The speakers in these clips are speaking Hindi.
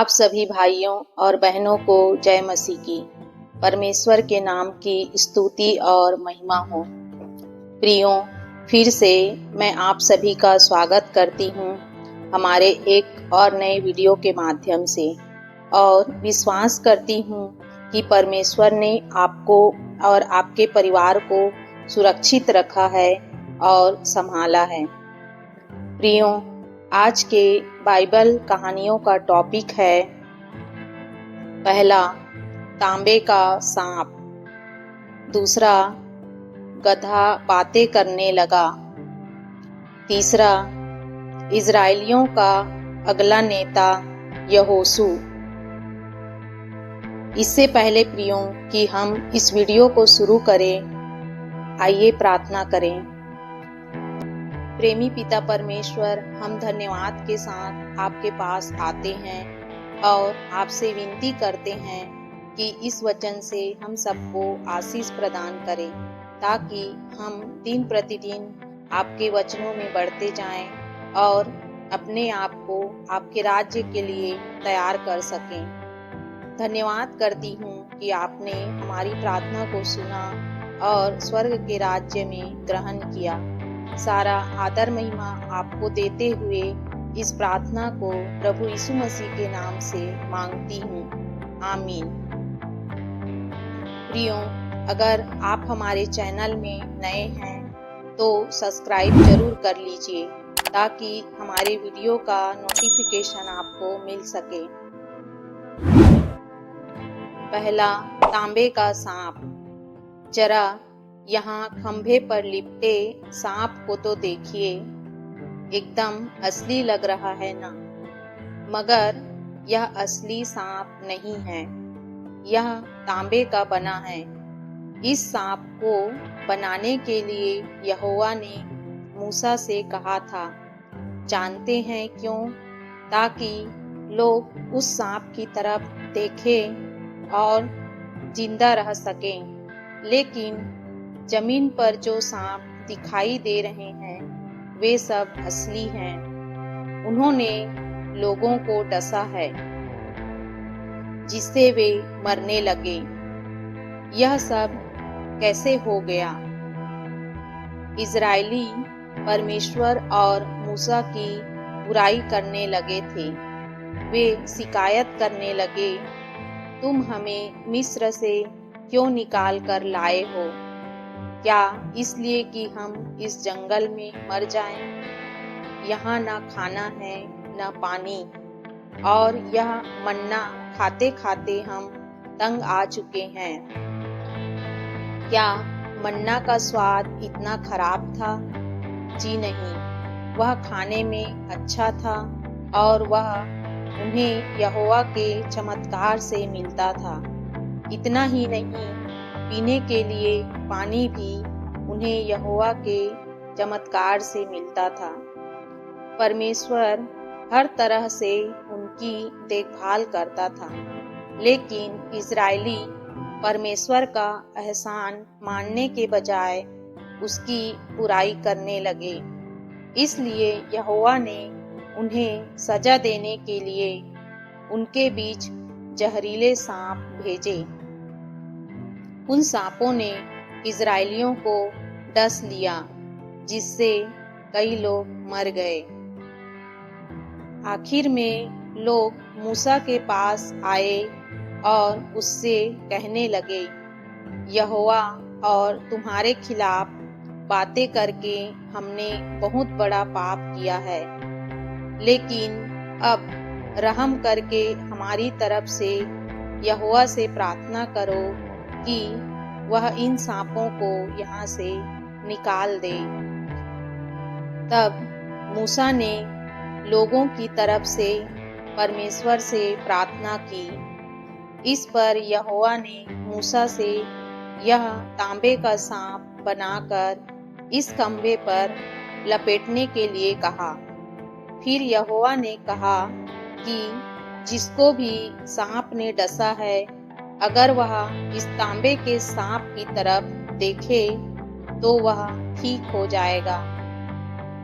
आप सभी भाइयों और बहनों को जय मसीह की। परमेश्वर के नाम की स्तुति और महिमा हो। प्रियों, फिर से मैं आप सभी का स्वागत करती हूँ हमारे एक और नए वीडियो के माध्यम से, और विश्वास करती हूँ कि परमेश्वर ने आपको और आपके परिवार को सुरक्षित रखा है और संभाला है। प्रियों, आज के बाइबल कहानियों का टॉपिक है पहला, तांबे का सांप। दूसरा, गधा बातें करने लगा। तीसरा, इजराइलियों का अगला नेता यहोशू। इससे पहले प्रियों कि हम इस वीडियो को शुरू करें, आइए प्रार्थना करें। प्रेमी पिता परमेश्वर, हम धन्यवाद के साथ आपके पास आते हैं और आपसे विनती करते हैं कि इस वचन से हम सबको आशीष प्रदान करें, ताकि हम दिन प्रतिदिन आपके वचनों में बढ़ते जाएं और अपने आप को आपके राज्य के लिए तैयार कर सकें। धन्यवाद करती हूँ कि आपने हमारी प्रार्थना को सुना और स्वर्ग के राज्य में ग्रहण किया। सारा आदर महिमा आपको देते हुए इस प्रार्थना को प्रभु यीशु मसीह के नाम से मांगती हूँ, आमीन। प्रियों, अगर आप हमारे चैनल में नए हैं तो सब्सक्राइब जरूर कर लीजिए, ताकि हमारे वीडियो का नोटिफिकेशन आपको मिल सके। पहला, तांबे का सांप। जरा यहाँ खंभे पर लिपटे सांप को तो देखिए, एकदम असली लग रहा है ना? मगर यह असली सांप नहीं है, यह तांबे का बना है। इस सांप को बनाने के लिए यहोवा ने मूसा से कहा था। जानते हैं क्यों? ताकि लोग उस सांप की तरफ देखें और जिंदा रह सकें। लेकिन जमीन पर जो सांप दिखाई दे रहे हैं वे सब असली हैं। उन्होंने लोगों को डसा है जिससे वे मरने लगे। यह सब कैसे हो गया? इजरायली परमेश्वर और मूसा की बुराई करने लगे थे। वे शिकायत करने लगे, तुम हमें मिस्र से क्यों निकाल कर लाए हो? क्या इसलिए कि हम इस जंगल में मर जाएं? यहाँ न खाना है न पानी, और यह मन्ना खाते खाते हम तंग आ चुके हैं। क्या मन्ना का स्वाद इतना खराब था? जी नहीं, वह खाने में अच्छा था और वह उन्हें यहोवा के चमत्कार से मिलता था। इतना ही नहीं, पीने के लिए पानी भी उन्हें यहोवा के चमत्कार से मिलता था। परमेश्वर हर तरह से उनकी देखभाल करता था, लेकिन इजरायली परमेश्वर का एहसान मानने के बजाय उसकी बुराई करने लगे। इसलिए यहोवा ने उन्हें सजा देने के लिए उनके बीच जहरीले सांप भेजे। उन सांपों ने इजरायलियों को डस लिया, जिससे कई लोग मर गए। आखिर में लोग मूसा के पास आए और उससे कहने लगे, यहोवा और तुम्हारे खिलाफ बातें करके हमने बहुत बड़ा पाप किया है। लेकिन अब रहम करके हमारी तरफ से यहोवा से प्रार्थना करो कि वह इन सांपों को यहाँ से निकाल दे। तब मूसा ने लोगों की तरफ से परमेश्वर से प्रार्थना की। इस पर यहोवा ने मूसा से यह तांबे का सांप बनाकर इस खंभे पर लपेटने के लिए कहा। फिर यहोवा ने कहा कि जिसको भी सांप ने डसा है, अगर वह इस तांबे के सांप की तरफ देखे तो वह ठीक हो जाएगा।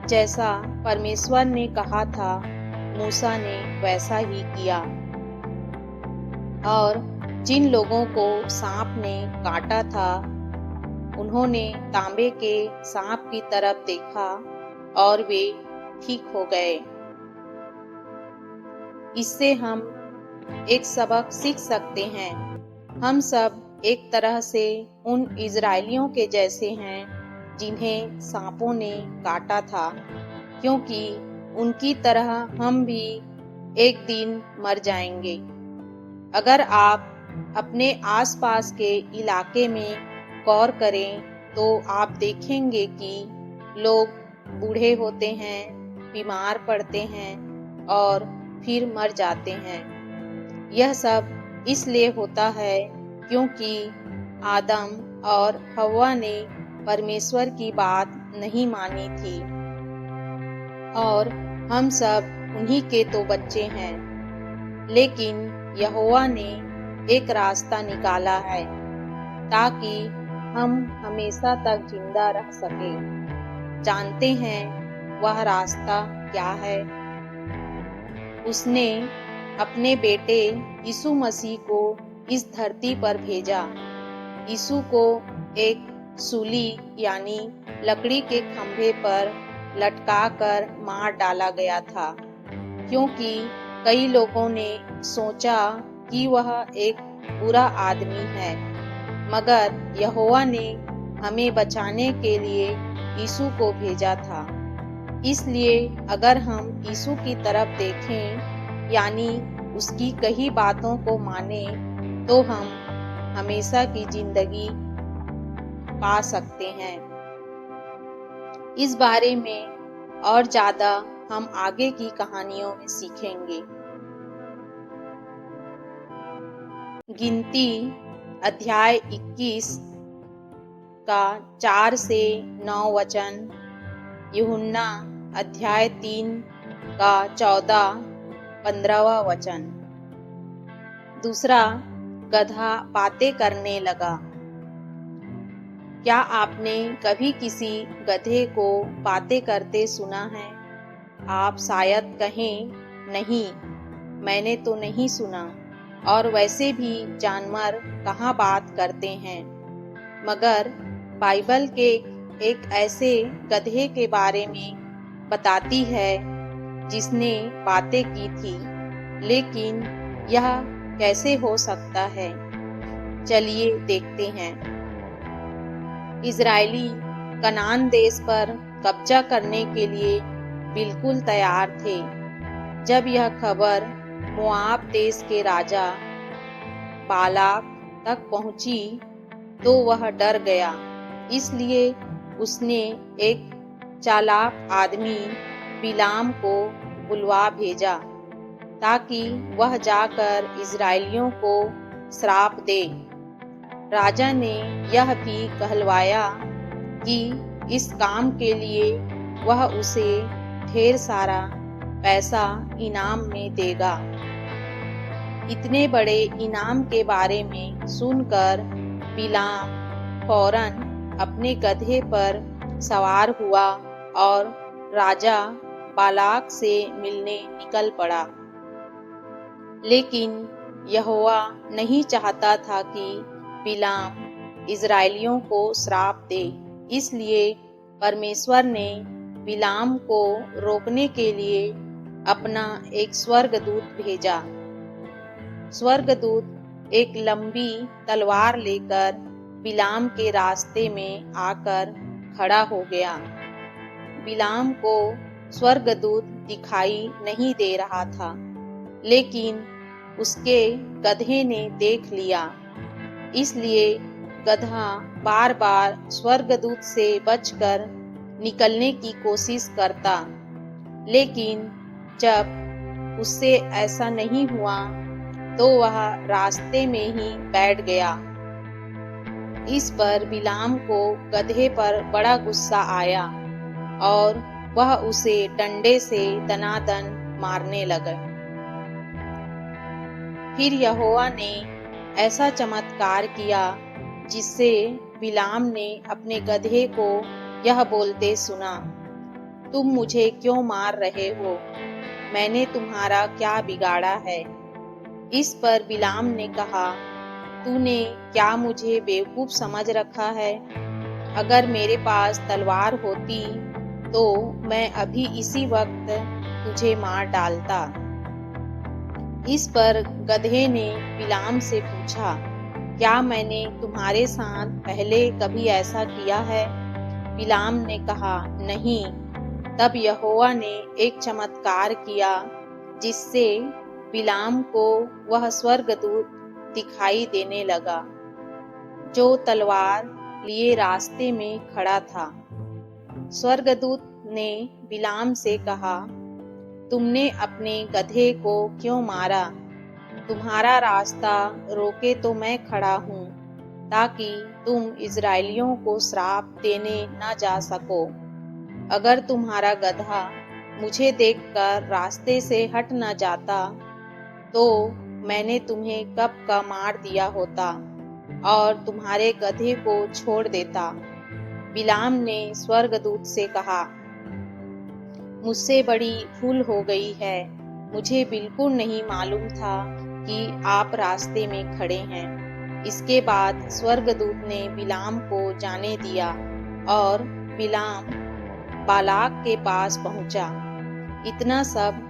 जैसा परमेश्वर ने कहा था, मूसा ने वैसा ही किया। और जिन लोगों को सांप ने काटा था उन्होंने तांबे के सांप की तरफ देखा और वे ठीक हो गए। इससे हम एक सबक सीख सकते हैं। हम सब एक तरह से उन इजरायलियों के जैसे हैं जिन्हें सांपों ने काटा था, क्योंकि उनकी तरह हम भी एक दिन मर जाएंगे। अगर आप अपने आसपास के इलाके में गौर करें तो आप देखेंगे कि लोग बूढ़े होते हैं, बीमार पड़ते हैं और फिर मर जाते हैं। यह सब इसलिए होता है क्योंकि आदम और हव्वा ने परमेश्वर की बात नहीं मानी थी और हम सब उन्हीं के तो बच्चे हैं। लेकिन यहोवा ने एक रास्ता निकाला है ताकि हम हमेशा तक जिंदा रह सके। जानते हैं वह रास्ता क्या है? उसने अपने बेटे यीशु मसीह को इस धरती पर भेजा। यीशु को एक सूली यानी लकड़ी के खंभे पर लटकाकर मार डाला गया था, क्योंकि कई लोगों ने सोचा कि वह एक बुरा आदमी है। मगर यहोवा ने हमें बचाने के लिए यीशु को भेजा था। इसलिए अगर हम यीशु की तरफ देखें यानी उसकी कही बातों को माने तो हम हमेशा की जिंदगी पा सकते हैं। इस बारे में और ज्यादा हम आगे की कहानियों में सीखेंगे। गिनती अध्याय 21 का 4 से 9 वचन, यूहन्ना अध्याय 3 का 14-15 वचन। दूसरा, गधा बातें करने लगा। क्या आपने कभी किसी गधे को बातें करते सुना है? आप शायद कहें, नहीं, मैंने तो नहीं सुना। और वैसे भी जानवर कहाँ बात करते हैं। मगर बाइबल के एक ऐसे गधे के बारे में बताती है जिसने बातें की थी। लेकिन यह कैसे हो सकता है? चलिए देखते हैं। इजरायली कनान देश पर कब्जा करने के लिए बिल्कुल तैयार थे। जब यह खबर मोआब देश के राजा बालाक तक पहुंची तो वह डर गया। इसलिए उसने एक चालाक आदमी बिलाम को बुलवा भेजा ताकि वह जाकर इजरायलियों को श्राप दे। राजा ने यह भी कहलवाया कि इस काम के लिए वह उसे ढेर सारा पैसा इनाम में देगा। इतने बड़े इनाम के बारे में सुनकर बिलाम फौरन अपने गधे पर सवार हुआ और राजा बालाक से मिलने निकल पड़ा। लेकिन यहोवा नहीं चाहता था कि बिलाम इजरायलियों को श्राप दे। इसलिए परमेश्वर ने बिलाम को रोकने के लिए अपना एक स्वर्गदूत भेजा। स्वर्गदूत एक लंबी तलवार लेकर बिलाम के रास्ते में आकर खड़ा हो गया। बिलाम को स्वर्गदूत दिखाई नहीं दे रहा था, लेकिन उसके गधे ने देख लिया। इसलिए गधा बार बार स्वर्गदूत से बचकर निकलने की कोशिश करता, लेकिन जब उससे ऐसा नहीं हुआ तो वह रास्ते में ही बैठ गया। इस पर बिलाम को गधे पर बड़ा गुस्सा आया और वह उसे डंडे से दनादन मारने लगा। फिर यहोवा ने ऐसा चमत्कार किया जिससे बिलाम ने अपने गधे को यह बोलते सुना, तुम मुझे क्यों मार रहे हो? मैंने तुम्हारा क्या बिगाड़ा है? इस पर बिलाम ने कहा, तूने क्या मुझे बेवकूफ समझ रखा है? अगर मेरे पास तलवार होती तो मैं अभी इसी वक्त तुझे मार डालता। इस पर गधे ने बिलाम से पूछा, क्या मैंने तुम्हारे साथ पहले कभी ऐसा किया है? बिलाम ने कहा, नहीं। तब यहोवा ने एक चमत्कार किया जिससे बिलाम को वह स्वर्गदूत दिखाई देने लगा जो तलवार लिए रास्ते में खड़ा था। स्वर्गदूत ने बिलाम से कहा, तुमने अपने गधे को क्यों मारा? तुम्हारा रास्ता रोके तो मैं खड़ा हूँ, ताकि तुम इजरायलियों को श्राप देने न जा सको। अगर तुम्हारा गधा मुझे देखकर रास्ते से हट न जाता, तो मैंने तुम्हें कब का मार दिया होता और तुम्हारे गधे को छोड़ देता। बिलाम ने स्वर्गदूत से कहा, मुझसे बड़ी भूल हो गई है। मुझे बिल्कुल नहीं मालूम था कि आप रास्ते में खड़े हैं। इसके बाद स्वर्गदूत ने बिलाम को जाने दिया और बिलाम बालाक के पास पहुंचा। इतना सब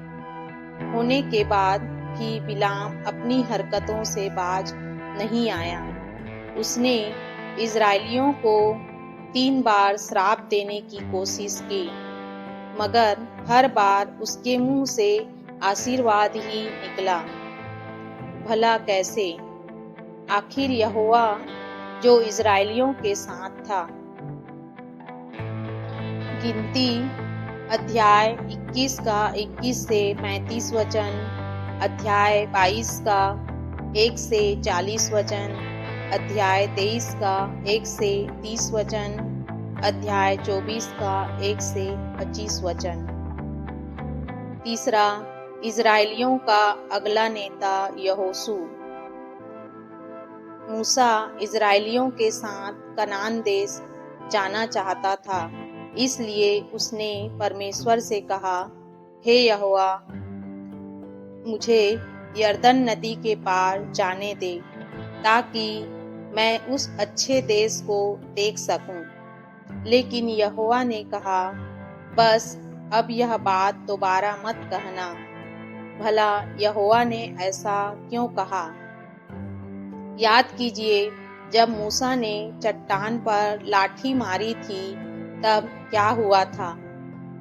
होने के बाद भी बिलाम अपनी हरकतों से बाज नहीं आया। उसने इजरायलियों को 3 बार श्राप देने की कोशिश की, मगर हर बार उसके मुंह से आशीर्वाद ही निकला। भला कैसे? आखिर यहोवा जो इजरायलियों के साथ था। गिनती अध्याय 21 का 21 से 35 वचन, अध्याय 22 का 1 से 40 वचन, अध्याय 23 का 1 से 30 वचन, अध्याय 24 का 1 से 25 वचन। तीसरा, इजरायलियों का अगला नेता यहोशू। मूसा इजरायलियों के साथ कनान देश जाना चाहता था, इसलिए उसने परमेश्वर से कहा, हे यहोवा, मुझे यरदन नदी के पार जाने दे, ताकि मैं उस अच्छे देश को देख सकूं। लेकिन यहोवा ने कहा, बस अब यह बात दोबारा मत कहना। भला यहोवा ने ऐसा क्यों कहा? याद कीजिए, जब मूसा ने चट्टान पर लाठी मारी थी तब क्या हुआ था?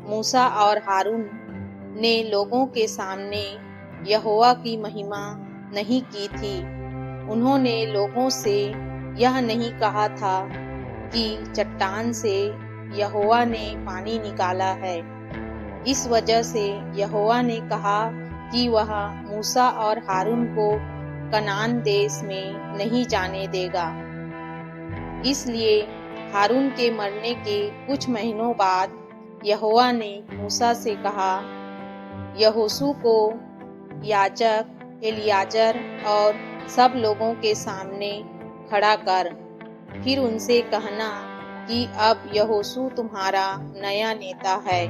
मूसा और हारून ने लोगों के सामने यहोवा की महिमा नहीं की थी। उन्होंने लोगों से यह नहीं कहा था कि चट्टान से यहोवा ने पानी निकाला है। इस वजह से यहोवा ने कहा कि वह मूसा और हारून को कनान देश में नहीं जाने देगा। इसलिए हारून के मरने के कुछ महीनों बाद यहोवा ने मूसा से कहा, यहोशू को याजक एलियाजर और सब लोगों के सामने खड़ा कर। फिर उनसे कहना कि अब यहोशू तुम्हारा नया नेता है।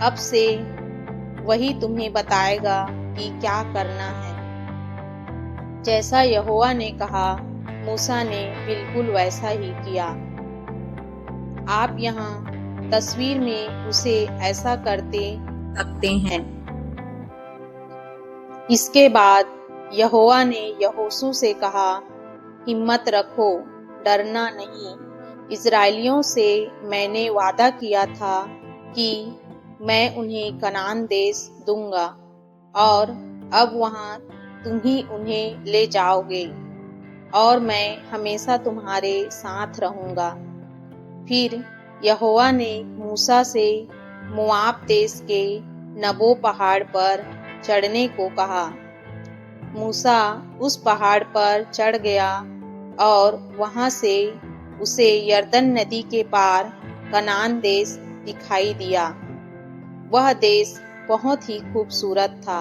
अब से वही तुम्हें बताएगा कि क्या करना है। जैसा यहोवा ने कहा, मूसा ने बिल्कुल वैसा ही किया। आप यहाँ तस्वीर में उसे ऐसा करते सकते हैं। इसके बाद यहोवा ने यहोशू से कहा, हिम्मत रखो, डरना नहीं। इजरायलियों से मैंने वादा किया था कि मैं उन्हें कनान देश दूंगा, और अब वहां तुम ही उन्हें ले जाओगे, और मैं हमेशा तुम्हारे साथ रहूंगा। फिर यहोवा ने मूसा से मोआब देश के नबो पहाड़ पर चढ़ने को कहा। मूसा उस पहाड़ पर चढ़ गया और वहां से उसे यरदन नदी के पार कनान देश दिखाई दिया। वह देश बहुत ही खूबसूरत था।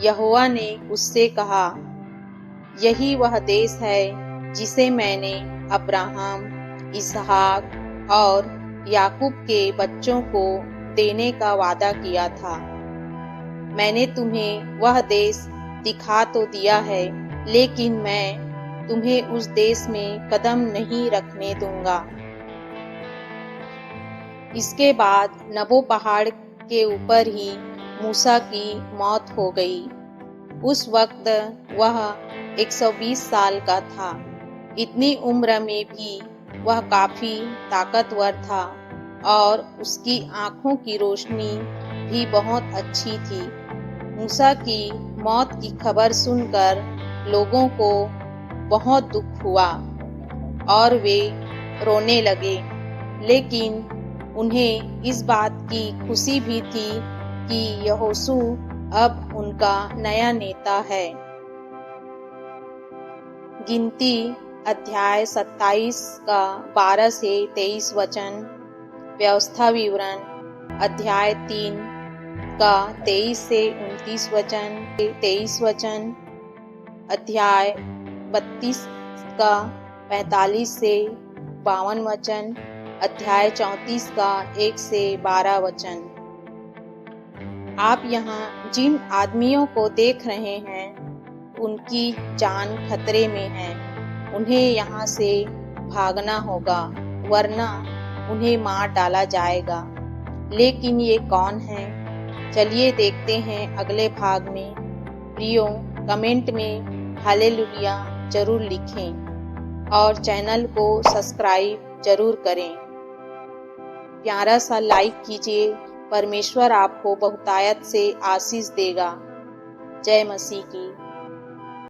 यहोवा ने उससे कहा, यही वह देश है जिसे मैंने अब्राहम, इसहाक और याकूब के बच्चों को देने का वादा किया था। मैंने तुम्हें वह देश दिखा तो दिया है, लेकिन मैं तुम्हें उस देश में कदम नहीं रखने दूंगा। इसके बाद नबो पहाड़ के ऊपर ही मूसा की मौत हो गई। उस वक्त वह 120 साल का था। इतनी उम्र में भी वह काफी ताकतवर था और उसकी आंखों की रोशनी भी बहुत अच्छी थी। मूसा की मौत की खबर सुनकर लोगों को बहुत दुख हुआ और वे रोने लगे, लेकिन उन्हें इस बात की खुशी भी थी कि यहोशू अब उनका नया नेता है। गिनती अध्याय 27 का 12 से 23 वचन, व्यवस्था विवरण अध्याय 3 का 23 से 29 वचन, 23 वचन, अध्याय 32 का 45 से 52 वचन, अध्याय 34 का 1 से 12 वचन। आप यहाँ जिन आदमियों को देख रहे हैं, उनकी जान खतरे में है। उन्हें यहाँ से भागना होगा, वरना उन्हें मार डाला जाएगा। लेकिन ये कौन है? चलिए देखते हैं अगले भाग में। प्रियो, कमेंट में हालेलुया जरूर लिखें और चैनल को सब्सक्राइब जरूर करें। प्यारा सा लाइक कीजिए। परमेश्वर आपको बहुतायत से आशीष देगा। जय मसीह की।